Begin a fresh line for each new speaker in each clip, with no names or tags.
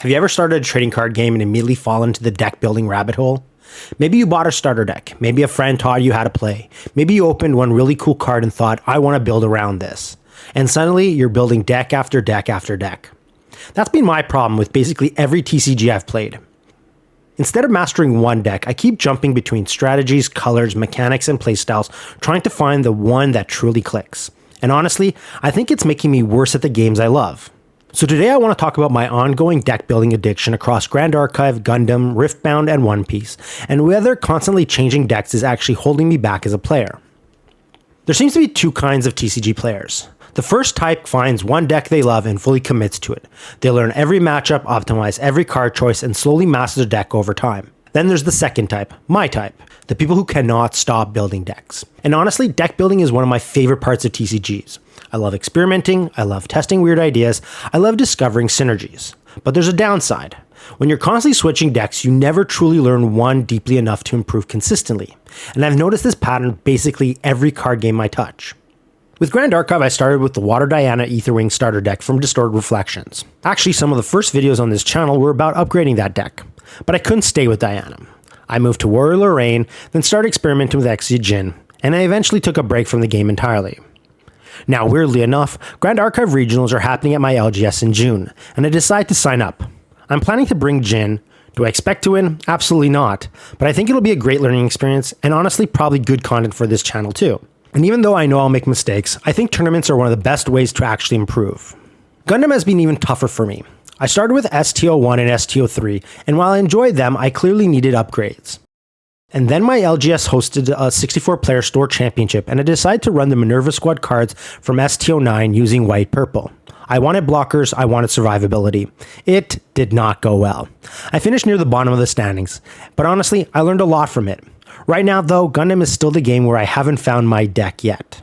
Have you ever started a trading card game and immediately fallen into the deck building rabbit hole? Maybe you bought a starter deck. Maybe a friend taught you how to play. Maybe you opened one really cool card and thought, I want to build around this. And suddenly you're building deck after deck after deck. That's been my problem with basically every TCG I've played. Instead of mastering one deck, I keep jumping between strategies, colors, mechanics, and playstyles, trying to find the one that truly clicks. And honestly, I think it's making me worse at the games I love. So today I want to talk about my ongoing deck building addiction across Grand Archive, Gundam, Riftbound, and One Piece, and whether constantly changing decks is actually holding me back as a player. There seems to be two kinds of TCG players. The first type finds one deck they love and fully commits to it. They learn every matchup, optimize every card choice, and slowly master the deck over time. Then there's the second type, my type, the people who cannot stop building decks. And honestly, deck building is one of my favorite parts of TCGs. I love experimenting, I love testing weird ideas, I love discovering synergies. But there's a downside. When you're constantly switching decks, you never truly learn one deeply enough to improve consistently. And I've noticed this pattern basically every card game I touch. With Grand Archive, I started with the Water Diana Aetherwing starter deck from Distorted Reflections. Actually, some of the first videos on this channel were about upgrading that deck. But I couldn't stay with Diana. I moved to Warrior Lorraine, then started experimenting with Exia Jin, and I eventually took a break from the game entirely. Now, weirdly enough, Grand Archive Regionals are happening at my LGS in June, and I decided to sign up. I'm planning to bring Jin. Do I expect to win? Absolutely not, but I think it'll be a great learning experience, and honestly probably good content for this channel too. And even though I know I'll make mistakes, I think tournaments are one of the best ways to actually improve. Gundam has been even tougher for me. I started with STO1 and STO3, and while I enjoyed them, I clearly needed upgrades. And then my LGS hosted a 64-player store championship, and I decided to run the Minerva Squad cards from STO9 using white-purple. I wanted blockers, I wanted survivability. It did not go well. I finished near the bottom of the standings, but honestly, I learned a lot from it. Right now, though, Gundam is still the game where I haven't found my deck yet.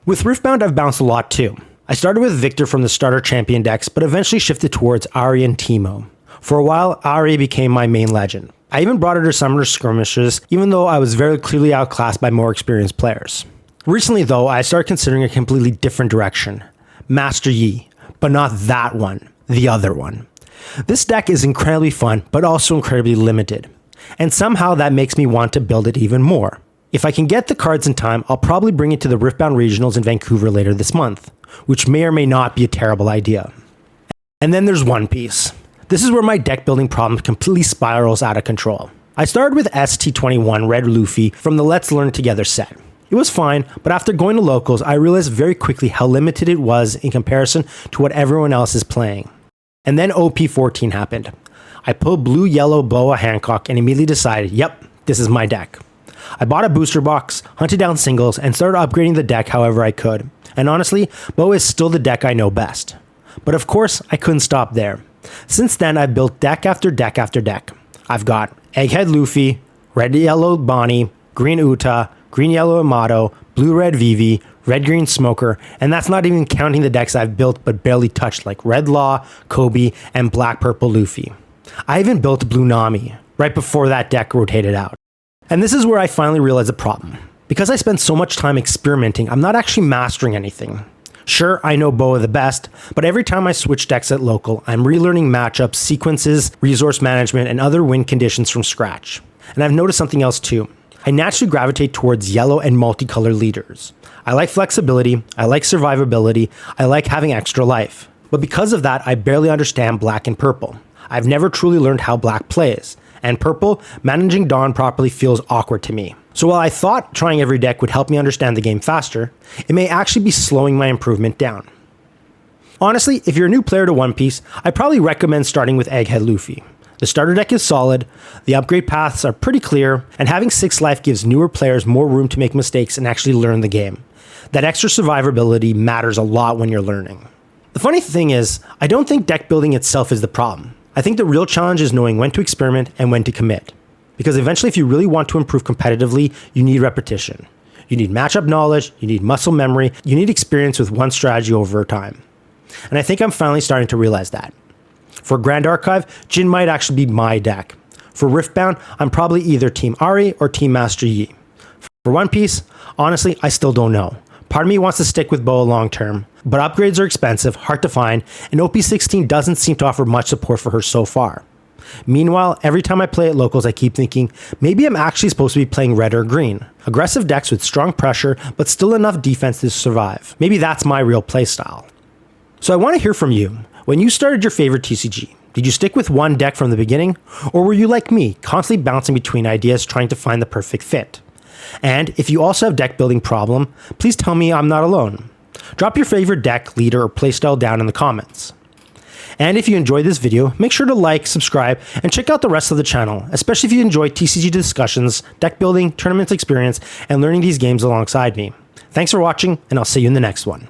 With Riftbound, I've bounced a lot too. I started with Victor from the starter champion decks, but eventually shifted towards Ari and Teemo. For a while, Ari became my main legend. I even brought her to summoner skirmishes, even though I was very clearly outclassed by more experienced players. Recently, though, I started considering a completely different direction. Master Yi, but not that one, the other one. This deck is incredibly fun, but also incredibly limited. And somehow that makes me want to build it even more. If I can get the cards in time, I'll probably bring it to the Riftbound Regionals in Vancouver later this month, which may or may not be a terrible idea. And then there's One Piece. This is where my deck building problem completely spirals out of control. I started with ST21 Red Luffy from the Let's Learn Together set. It was fine, but after going to locals, I realized very quickly how limited it was in comparison to what everyone else is playing. And then OP14 happened. I pulled blue, yellow Boa Hancock and immediately decided, yep, this is my deck. I bought a booster box, hunted down singles, and started upgrading the deck however I could. And honestly, Boa is still the deck I know best. But of course, I couldn't stop there. Since then, I've built deck after deck after deck. I've got Egghead Luffy, Red Yellow Bonnie, Green Uta, Green Yellow Amato, Blue Red Vivi, Red Green Smoker, and that's not even counting the decks I've built but barely touched like Red Law, Kobe, and Black Purple Luffy. I even built Blue Nami, right before that deck rotated out. And this is where I finally realized the problem. Because I spend so much time experimenting, I'm not actually mastering anything. Sure, I know Boa the best, but every time I switch decks at local, I'm relearning matchups, sequences, resource management, and other win conditions from scratch. And I've noticed something else too. I naturally gravitate towards yellow and multicolor leaders. I like flexibility, I like survivability, I like having extra life. But because of that, I barely understand black and purple. I've never truly learned how black plays, and purple, managing Dawn properly feels awkward to me. So while I thought trying every deck would help me understand the game faster, it may actually be slowing my improvement down. Honestly, if you're a new player to One Piece, I probably recommend starting with Egghead Luffy. The starter deck is solid, the upgrade paths are pretty clear, and having 6 life gives newer players more room to make mistakes and actually learn the game. That extra survivability matters a lot when you're learning. The funny thing is, I don't think deck building itself is the problem. I think the real challenge is knowing when to experiment and when to commit. Because eventually, if you really want to improve competitively, you need repetition. You need matchup knowledge, you need muscle memory, you need experience with one strategy over time. And I think I'm finally starting to realize that. For Grand Archive, Jin might actually be my deck. For Riftbound, I'm probably either Team Ari or Team Master Yi. For One Piece, honestly, I still don't know. Part of me wants to stick with Boa long term, but upgrades are expensive, hard to find, and OP16 doesn't seem to offer much support for her so far. Meanwhile, every time I play at locals, I keep thinking, maybe I'm actually supposed to be playing red or green. Aggressive decks with strong pressure, but still enough defense to survive. Maybe that's my real playstyle. So I want to hear from you. When you started your favorite TCG, did you stick with one deck from the beginning? Or were you like me, constantly bouncing between ideas trying to find the perfect fit? And if you also have deck building problem, please tell me I'm not alone. Drop your favorite deck, leader, or playstyle down in the comments. And if you enjoyed this video, make sure to like, subscribe, and check out the rest of the channel, especially if you enjoy TCG discussions, deck building, tournament experience, and learning these games alongside me. Thanks for watching, and I'll see you in the next one.